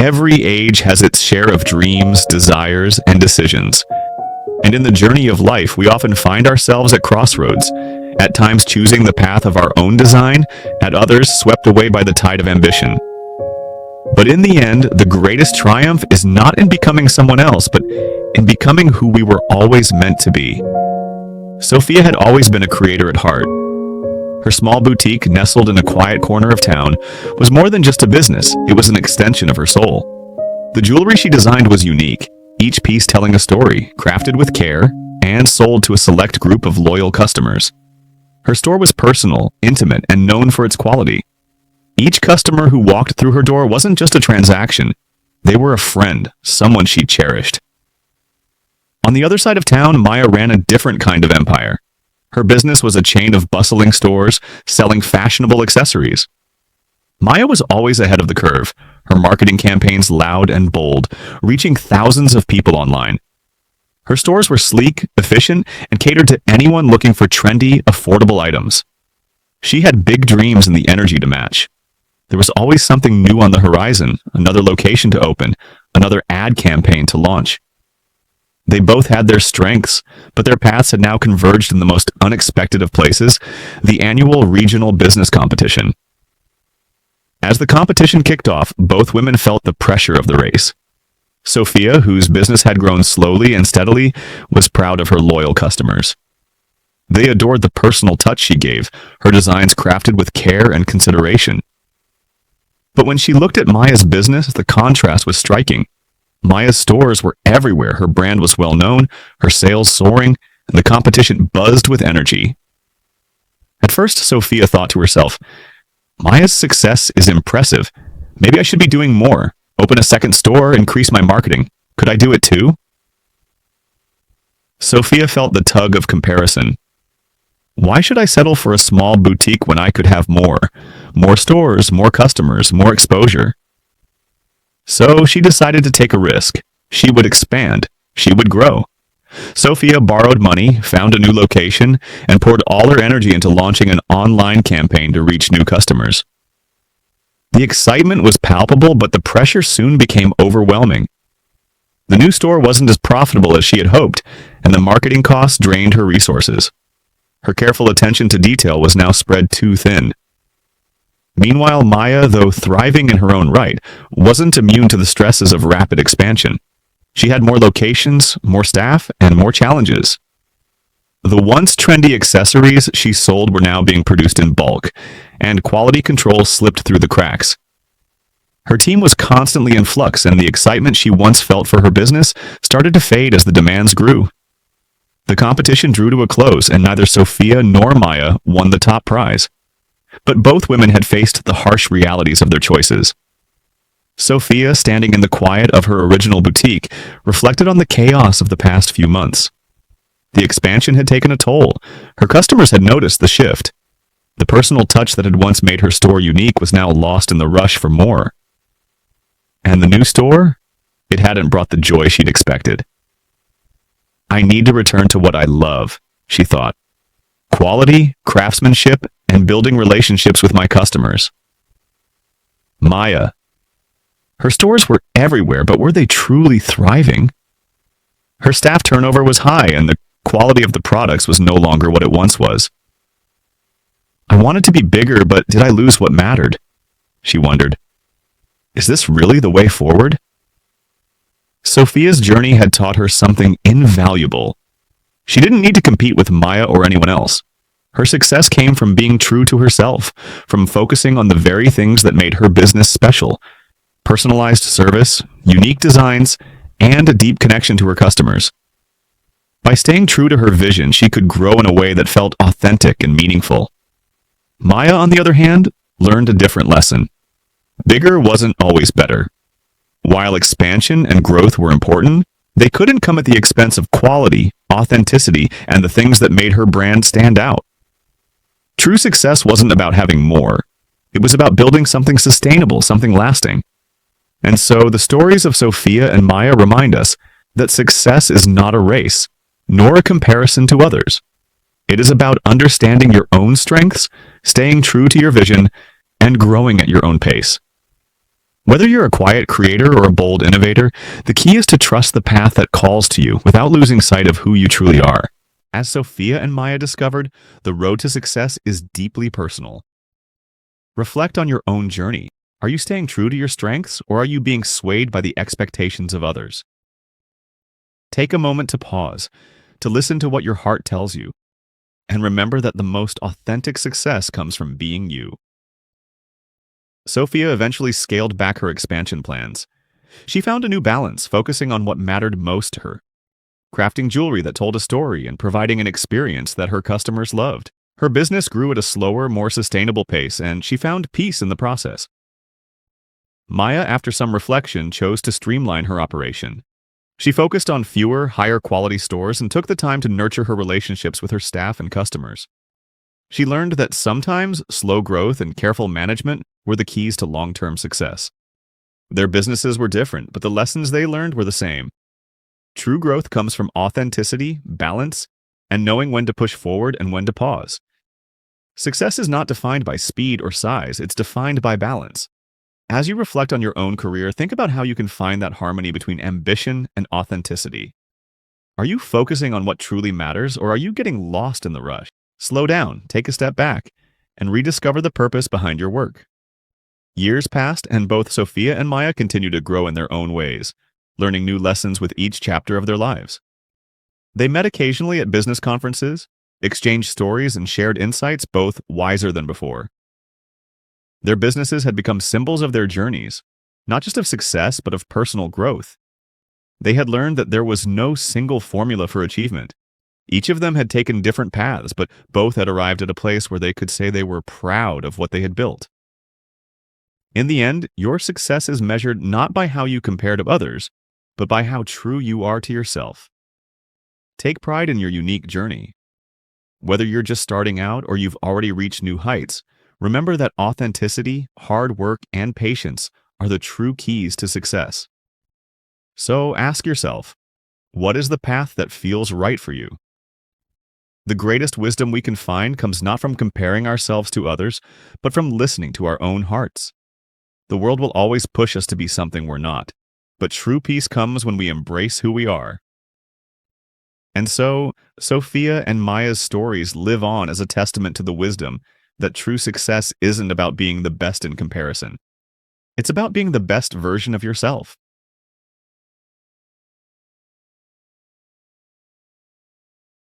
Every age has its share of dreams, desires, and decisions. And in the journey of life, we often find ourselves at crossroads, at times choosing the path of our own design, at others swept away by the tide of ambition. But in the end, the greatest triumph is not in becoming someone else, but in becoming who we were always meant to be. Sophia had always been a creator at heart. Her small boutique, nestled in a quiet corner of town, was more than just a business, it was an extension of her soul. The jewelry she designed was unique, each piece telling a story, crafted with care, and sold to a select group of loyal customers. Her store was personal, intimate, and known for its quality. Each customer who walked through her door wasn't just a transaction, they were a friend, someone she cherished. On the other side of town, Maya ran a different kind of empire. Her business was a chain of bustling stores selling fashionable accessories. Maya was always ahead of the curve, her marketing campaigns loud and bold, reaching thousands of people online. Her stores were sleek, efficient, and catered to anyone looking for trendy, affordable items. She had big dreams and the energy to match. There was always something new on the horizon, another location to open, another ad campaign to launch. They both had their strengths, but their paths had now converged in the most unexpected of places, the annual regional business competition. As the competition kicked off, both women felt the pressure of the race. Sophia, whose business had grown slowly and steadily, was proud of her loyal customers. They adored the personal touch she gave, her designs crafted with care and consideration. But when she looked at Maya's business, the contrast was striking. Maya's stores were everywhere, her brand was well known, her sales soaring, and the competition buzzed with energy. At first, Sophia thought to herself, Maya's success is impressive. Maybe I should be doing more. Open a second store, increase my marketing. Could I do it too? Sophia felt the tug of comparison. Why should I settle for a small boutique when I could have more? More stores, more customers, more exposure. So she decided to take a risk. She would expand. She would grow. Sophia borrowed money, found a new location, and poured all her energy into launching an online campaign to reach new customers. The excitement was palpable, but the pressure soon became overwhelming. The new store wasn't as profitable as she had hoped, and the marketing costs drained her resources. Her careful attention to detail was now spread too thin. Meanwhile, Maya, though thriving in her own right, wasn't immune to the stresses of rapid expansion. She had more locations, more staff, and more challenges. The once trendy accessories she sold were now being produced in bulk, and quality control slipped through the cracks. Her team was constantly in flux, and the excitement she once felt for her business started to fade as the demands grew. The competition drew to a close, and neither Sophia nor Maya won the top prize. But both women had faced the harsh realities of their choices. Sophia, standing in the quiet of her original boutique, reflected on the chaos of the past few months. The expansion had taken a toll. Her customers had noticed the shift. The personal touch that had once made her store unique was now lost in the rush for more. And the new store? It hadn't brought the joy she'd expected. I need to return to what I love, she thought. Quality, craftsmanship, and building relationships with my customers. Maya. Her stores were everywhere, but were they truly thriving? Her staff turnover was high, and the quality of the products was no longer what it once was. I wanted to be bigger, but did I lose what mattered? She wondered. Is this really the way forward? Sophia's journey had taught her something invaluable. She didn't need to compete with Maya or anyone else. Her success came from being true to herself, from focusing on the very things that made her business special: personalized service, unique designs, and a deep connection to her customers. By staying true to her vision, she could grow in a way that felt authentic and meaningful. Maya, on the other hand, learned a different lesson. Bigger wasn't always better. While expansion and growth were important, they couldn't come at the expense of quality, authenticity, and the things that made her brand stand out. True success wasn't about having more. It was about building something sustainable, something lasting. And so the stories of Sophia and Maya remind us that success is not a race, nor a comparison to others. It is about understanding your own strengths, staying true to your vision, and growing at your own pace. Whether you're a quiet creator or a bold innovator, the key is to trust the path that calls to you without losing sight of who you truly are. As Sophia and Maya discovered, the road to success is deeply personal. Reflect on your own journey. Are you staying true to your strengths, or are you being swayed by the expectations of others? Take a moment to pause, to listen to what your heart tells you, and remember that the most authentic success comes from being you. Sophia eventually scaled back her expansion plans. She found a new balance, focusing on what mattered most to her, crafting jewelry that told a story and providing an experience that her customers loved. Her business grew at a slower, more sustainable pace, and she found peace in the process. Maya, after some reflection, chose to streamline her operation. She focused on fewer, higher-quality stores and took the time to nurture her relationships with her staff and customers. She learned that sometimes slow growth and careful management were the keys to long-term success. Their businesses were different, but the lessons they learned were the same. True growth comes from authenticity, balance, and knowing when to push forward and when to pause. Success is not defined by speed or size, it's defined by balance. As you reflect on your own career, think about how you can find that harmony between ambition and authenticity. Are you focusing on what truly matters, or are you getting lost in the rush? Slow down, take a step back, and rediscover the purpose behind your work. Years passed, and both Sophia and Maya continued to grow in their own ways, learning new lessons with each chapter of their lives. They met occasionally at business conferences, exchanged stories, and shared insights, both wiser than before. Their businesses had become symbols of their journeys, not just of success, but of personal growth. They had learned that there was no single formula for achievement. Each of them had taken different paths, but both had arrived at a place where they could say they were proud of what they had built. In the end, your success is measured not by how you compare to others, but by how true you are to yourself. Take pride in your unique journey. Whether you're just starting out or you've already reached new heights, remember that authenticity, hard work, and patience are the true keys to success. So ask yourself, what is the path that feels right for you? The greatest wisdom we can find comes not from comparing ourselves to others, but from listening to our own hearts. The world will always push us to be something we're not, but true peace comes when we embrace who we are. And so, Sophia and Maya's stories live on as a testament to the wisdom that true success isn't about being the best in comparison. It's about being the best version of yourself.